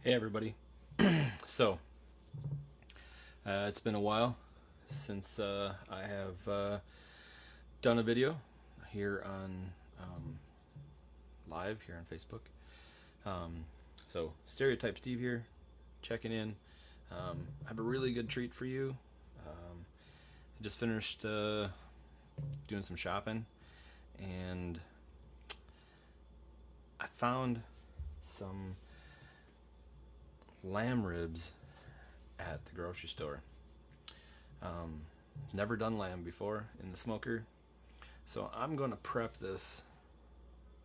Hey everybody. So, it's been a while since I have done a video here on live here on Facebook. Um, so, Stereotype Steve here, checking in. I have a really good treat for you. I just finished doing some shopping, and I found some lamb ribs at the grocery store. Um, Never done lamb before in the smoker, so I'm going to prep this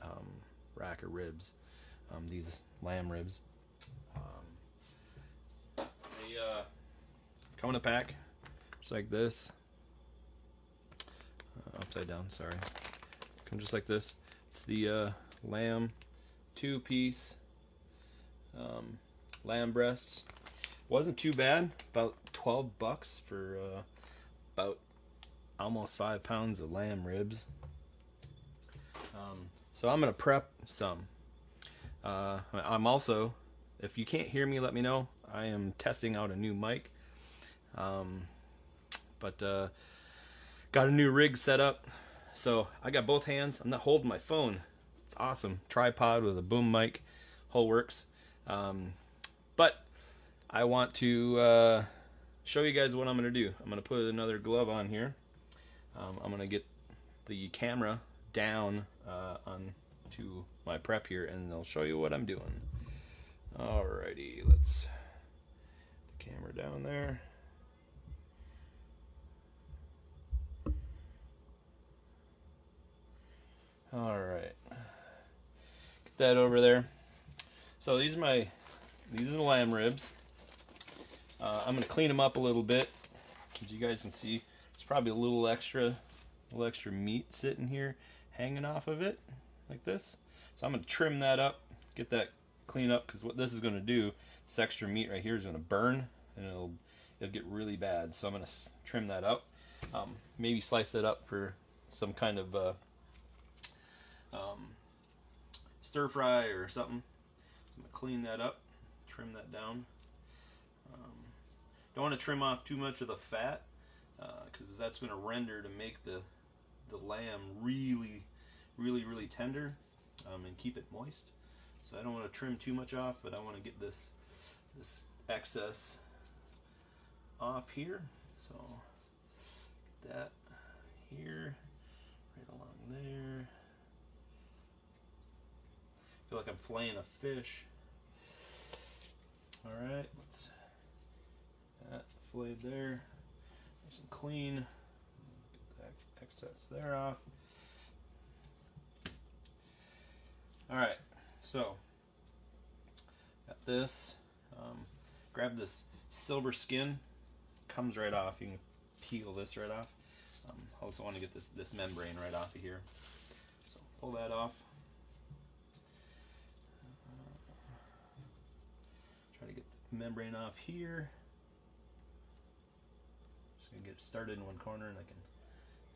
um, rack of ribs, these lamb ribs. They come in a pack just like this, upside down, sorry. Come just like this. It's the lamb 2-piece lamb breasts. Wasn't too bad, about 12 bucks for about almost 5 pounds of lamb ribs. So I'm gonna prep some. I'm also, if you can't hear me, let me know. I am testing out a new mic, but got a new rig set up, so I got both hands. I'm not holding my phone. It's awesome. Tripod with a boom mic, whole works. But I want to show you guys what I'm going to do. I'm going to put another glove on here. I'm going to get the camera down onto my prep here, and I'll show you what I'm doing. Alrighty, let's put the camera down there. Alright, get that over there. So these are the lamb ribs. I'm going to clean them up a little bit. As you guys can see, there's probably a little extra meat sitting here hanging off of it like this. So I'm going to trim that up, get that clean up, because what this is going to do, this extra meat right here is going to burn, and it'll get really bad. So I'm going to trim that up. Maybe slice it up for some kind of stir fry or something. I'm going to clean that up, trim that down. Don't want to trim off too much of the fat, because that's going to render to make the lamb really tender, and keep it moist. So I don't want to trim too much off, but I want to get this excess off here. So get that here, right along there. I feel like I'm filleting a fish. Alright, let's get that filleted there. Nice and clean. Get that excess there off. Alright, so got this. Grab this silver skin. Comes right off. You can peel this right off. I also want to get this membrane right off of here. So pull that off. Try to get the membrane off here. Just gonna get it started in one corner, and I can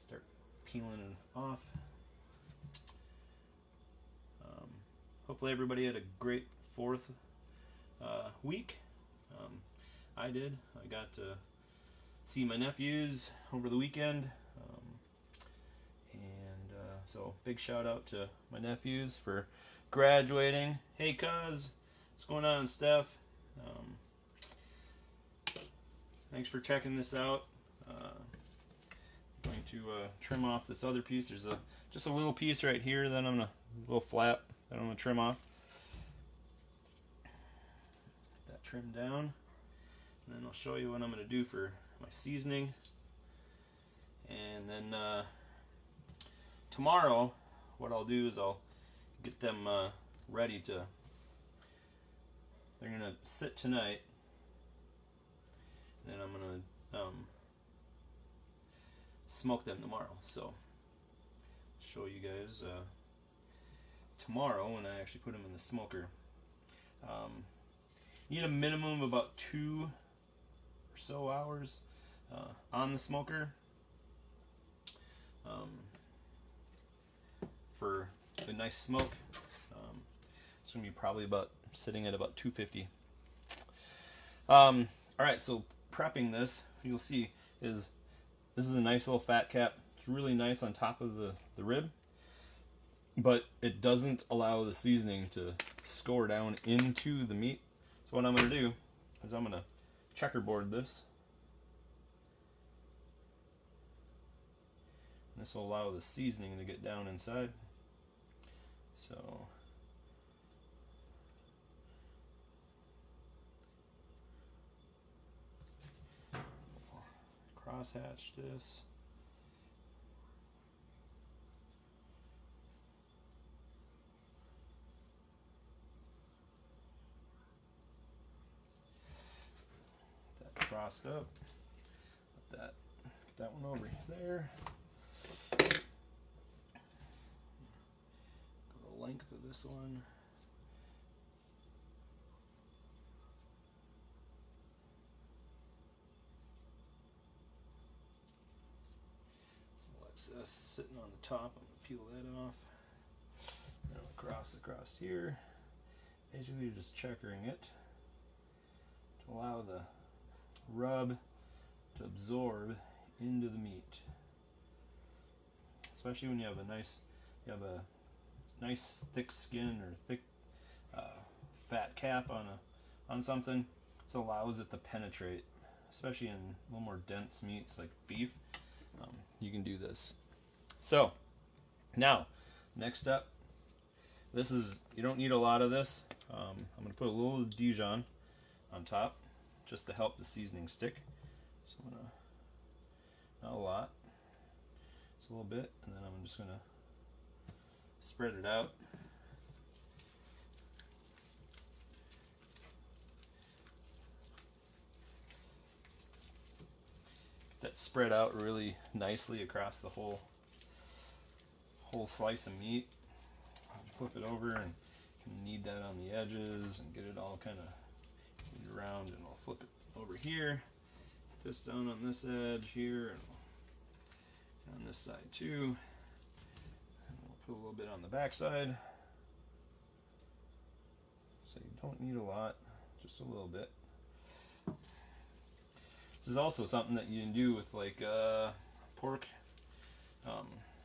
start peeling it off. Hopefully everybody had a great 4th week. I did. I got to see my nephews over the weekend, and so big shout out to my nephews for graduating. Hey cuz, what's going on, Steph? Thanks for checking this out. I'm going to trim off this other piece. There's just a little piece right here that a little flap that I'm going to trim off. Get that trimmed down, and then I'll show you what I'm going to do for my seasoning. And then tomorrow, what I'll do is I'll get them ready to. They're going to sit tonight. Then I'm going to smoke them tomorrow. So I'll show you guys tomorrow when I actually put them in the smoker. You need a minimum of about 2 or so hours on the smoker for a nice smoke. It's going to be probably sitting at about 250 All right, so prepping this, you'll see is this is a nice little fat cap. It's really nice on top of the rib, but it doesn't allow the seasoning to score down into the meat. So what I'm going to do is I'm going to checkerboard this. This will allow the seasoning to get down inside. So crosshatch this. That crossed up. Put that one over there. Go the length of this one. Excess sitting on the top. I'm gonna peel that off. Now across here. Basically, you're just checkering it to allow the rub to absorb into the meat. Especially when you have a nice thick skin or thick fat cap on something, this allows it to penetrate. Especially in a little more dense meats like beef, you can do this. So now, next up, this is, you don't need a lot of this. I'm going to put a little Dijon on top just to help the seasoning stick. So I'm going to, not a lot, just a little bit, and then I'm just going to spread it out. Get that spread out really nicely across the whole slice of meat. Flip it over and knead that on the edges and get it all kind of around, and I'll flip it over here, put this down on this edge here, and on this side too, and we'll put a little bit on the back side. So you don't need a lot, just a little bit. This is also something that you can do with like pork,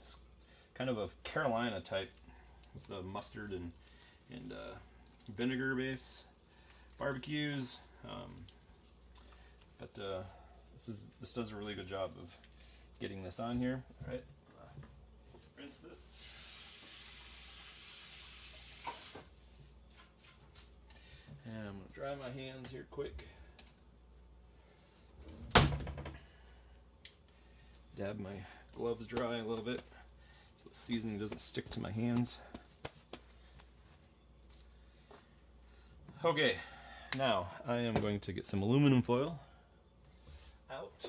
it's kind of a Carolina type. It's the mustard and vinegar base barbecues, but this does a really good job of getting this on here. All right, rinse this. And I'm going to dry my hands here quick. Dab my gloves dry a little bit so the seasoning doesn't stick to my hands. Okay, now I am going to get some aluminum foil out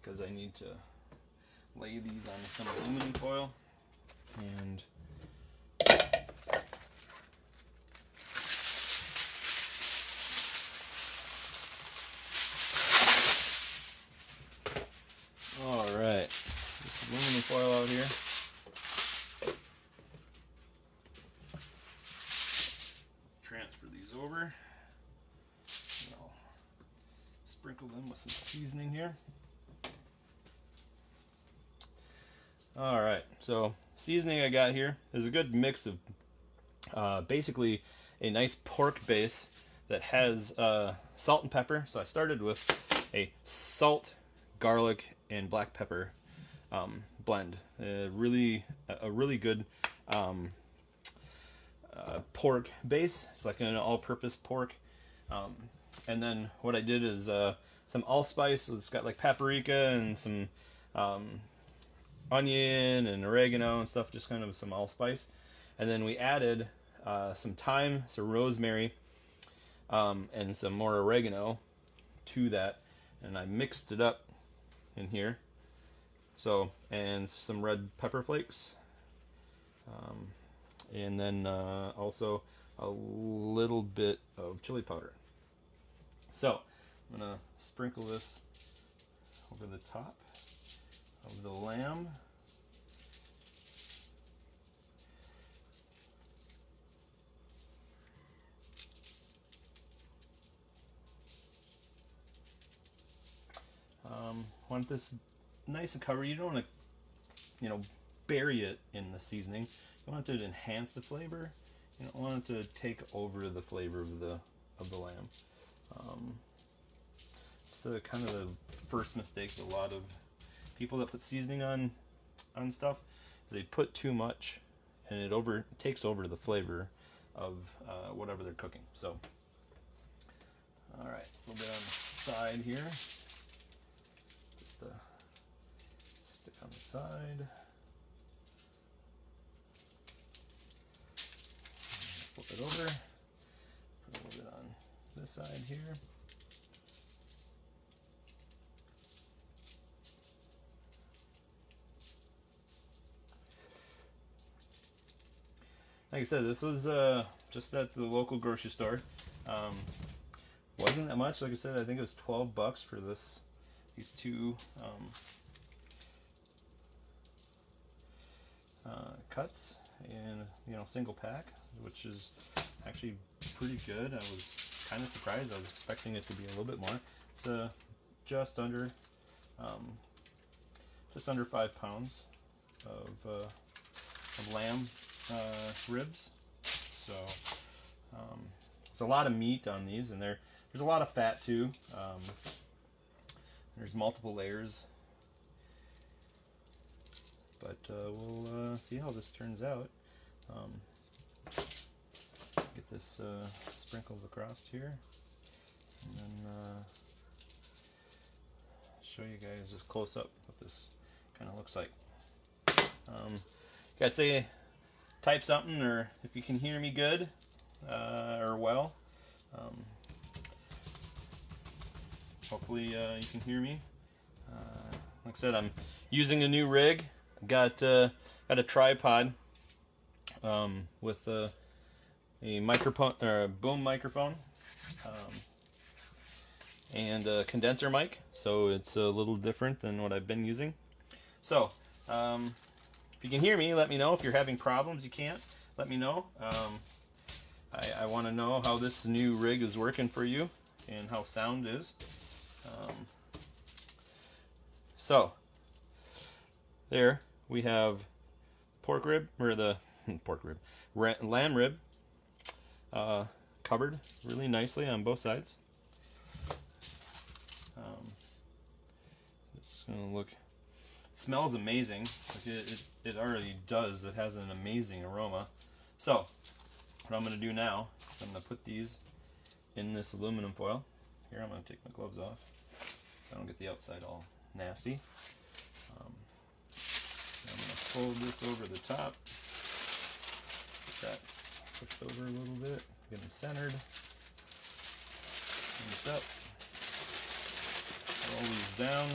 because I need to lay these on some aluminum foil, and alright, this aluminum foil out here. Transfer these over. And I'll sprinkle them with some seasoning here. Alright, so seasoning I got here is a good mix of basically a nice pork base that has salt and pepper. So I started with a salt, garlic, and black pepper blend. A really good pork base. It's like an all-purpose pork. And then what I did is some allspice. So it's got like paprika and some onion and oregano and stuff, just kind of some allspice. And then we added some thyme, some rosemary, and some more oregano to that. And I mixed it up in here. So, and some red pepper flakes. And then also a little bit of chili powder. So I'm going to sprinkle this over the top of the lamb. want this nice and covered. You don't want to, you know, bury it in the seasoning. You want it to enhance the flavor. You don't want it to take over the flavor of the lamb. It's kind of the first mistake that a lot of people that put seasoning on stuff is they put too much, and it takes over the flavor of whatever they're cooking. So, all right, a little bit on the side here. Just stick on the side. Flip it over. Put a little bit on this side here. Like I said, this was just at the local grocery store. Wasn't that much. Like I said, I think it was $12 for these two cuts, and you know, single pack, which is actually pretty good. I was kind of surprised. I was expecting it to be a little bit more. It's just under 5 pounds of lamb ribs. So there's a lot of meat on these, and there's a lot of fat too. There's multiple layers, but we'll see how this turns out. Get this sprinkled across here, and then show you guys just close up what this kind of looks like. You guys say, type something, or if you can hear me good or well. Hopefully you can hear me. Like I said, I'm using a new rig. Got a tripod with a microphone or a boom microphone, and a condenser mic, so it's a little different than what I've been using. So if you can hear me, let me know. If you're having problems, you can't, let me know. I want to know how this new rig is working for you and how sound is. So there we have pork rib, or the lamb rib, covered really nicely on both sides. It's gonna look, smells amazing. Like it already does. It has an amazing aroma. So what I'm gonna do now is I'm gonna put these in this aluminum foil. Here, I'm gonna take my gloves off so I don't get the outside all nasty. I'm gonna fold this over the top. Get that pushed over a little bit. Get them centered. Turn this up. Roll these down.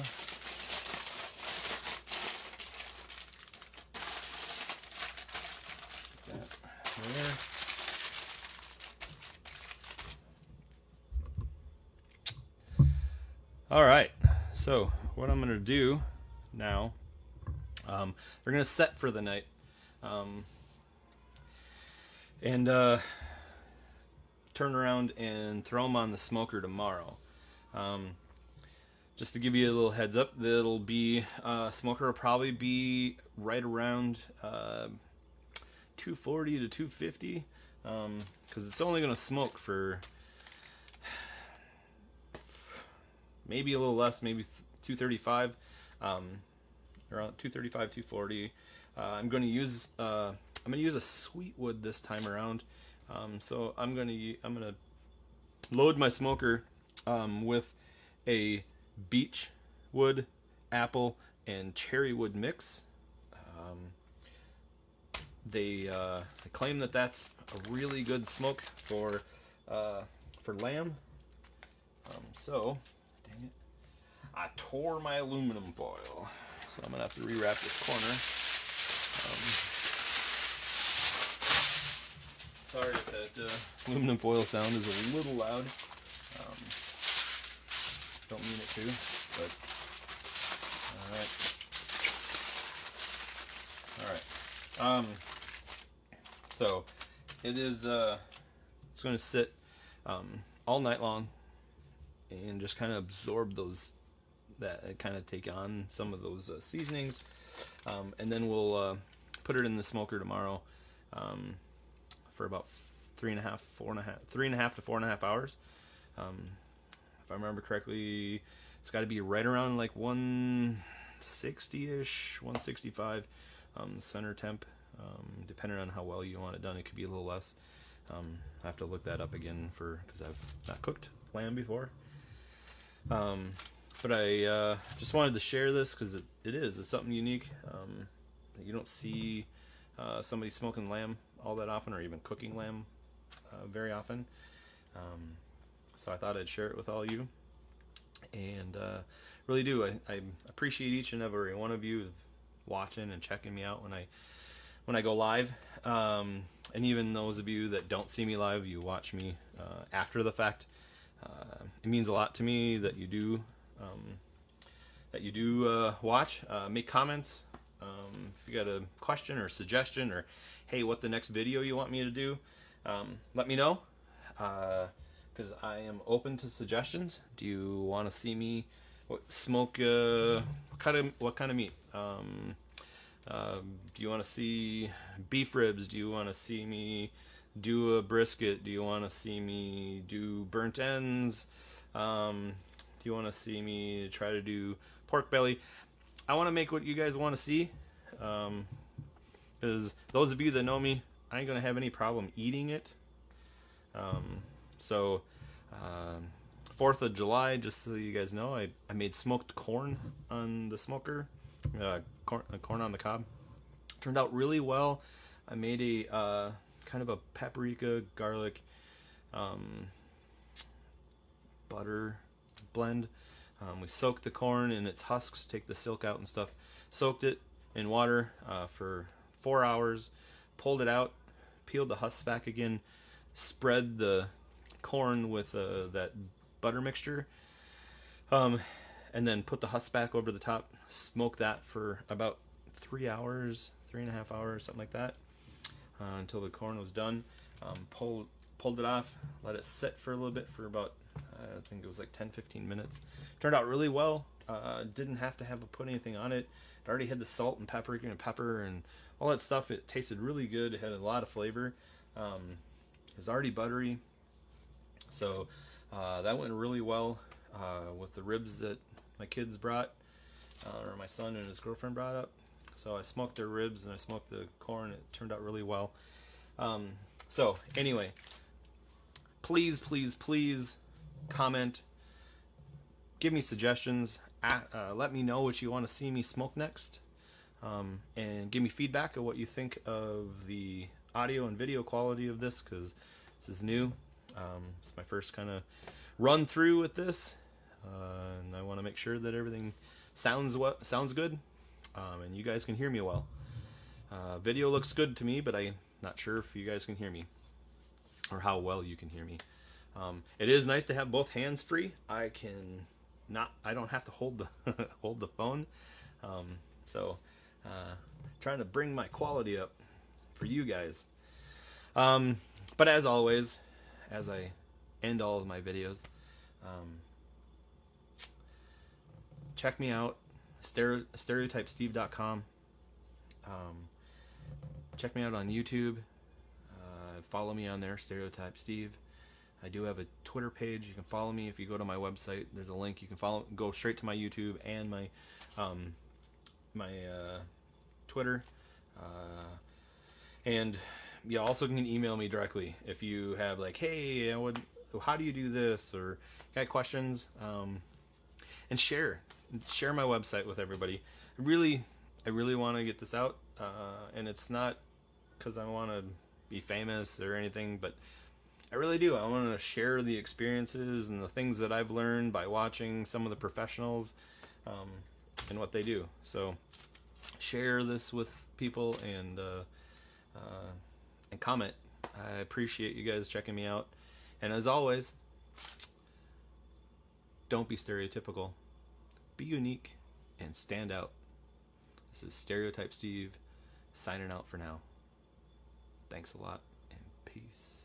Get that there. All right. So what I'm gonna do now, they're gonna set for the night, and turn around and throw them on the smoker tomorrow. Just to give you a little heads up, that'll be smoker will probably be right around 240 to 250, because it's only gonna smoke for maybe a little less, maybe 235, around 235, 240. I'm going to use a sweet wood this time around. So I'm gonna load my smoker with a beech wood, apple, and cherry wood mix. They claim that that's a really good smoke for lamb. So, dang it, I tore my aluminum foil, so I'm gonna have to rewrap this corner. Sorry if that aluminum foil sound is a little loud. Don't mean it to, but all right. So it is. It's going to sit all night long and just kind of absorb those that kind of take on some of those seasonings. And then we'll put it in the smoker tomorrow for about 3.5 to 4.5 hours. If I remember correctly, it's got to be right around like 160-ish, 165 center temp, depending on how well you want it done. It could be a little less. I have to look that up again because I've not cooked lamb before. But I just wanted to share this because it's something unique. You don't see somebody smoking lamb all that often, or even cooking lamb very often. So I thought I'd share it with all you, and really do. I appreciate each and every one of you watching and checking me out when I go live, and even those of you that don't see me live, you watch me after the fact. It means a lot to me that you do watch. Make comments. If you got a question or suggestion, or hey, what the next video you want me to do, let me know. Because I am open to suggestions. Do you want to see me smoke what kind of meat? Do you want to see beef ribs? Do you want to see me do a brisket? Do you want to see me do burnt ends? Do you want to see me try to do pork belly? I want to make what you guys want to see. Because those of you that know me, I ain't gonna have any problem eating it. So 4th of July, just so you guys know, I made smoked corn on the smoker, corn on the cob. Turned out really well. I made a kind of a paprika, garlic, butter blend. We soaked the corn in its husks, take the silk out and stuff. Soaked it in water for 4 hours, pulled it out, peeled the husks back again, spread the corn with that butter mixture, and then put the husks back over the top. Smoke that for about 3 hours, 3.5 hours, something like that, until the corn was done. Pulled it off, let it sit for a little bit for about, I think it was like 10-15 minutes. Turned out really well. Didn't have to put anything on it. It already had the salt and paprika and pepper and all that stuff. It tasted really good. It had a lot of flavor. It was already buttery. So that went really well with the ribs that my kids brought, or my son and his girlfriend brought up. So I smoked their ribs and I smoked the corn. It turned out really well. So anyway, please comment, give me suggestions, let me know what you want to see me smoke next, and give me feedback of what you think of the audio and video quality of this, because this is new. It's my first kind of run through with this, and I want to make sure that everything sounds good, and you guys can hear me well. Video looks good to me, but I'm not sure if you guys can hear me, or how well you can hear me. It is nice to have both hands free. I don't have to hold the phone. Trying to bring my quality up for you guys. But as always, as I end all of my videos, check me out, stereotypesteve.com. Check me out on YouTube. Follow me on there, Stereotype Steve. I do have a Twitter page. You can follow me if you go to my website. There's a link. You can go straight to my YouTube and my Twitter. And you also can email me directly if you have like, hey, how do you do this, or got questions. And share my website with everybody. I really want to get this out, and it's not because I want to be famous or anything, but I really do. I want to share the experiences and the things that I've learned by watching some of the professionals and what they do. So share this with people and comment. I appreciate you guys checking me out. And as always, don't be stereotypical. Be unique and stand out. This is Stereotype Steve signing out for now. Thanks a lot and peace.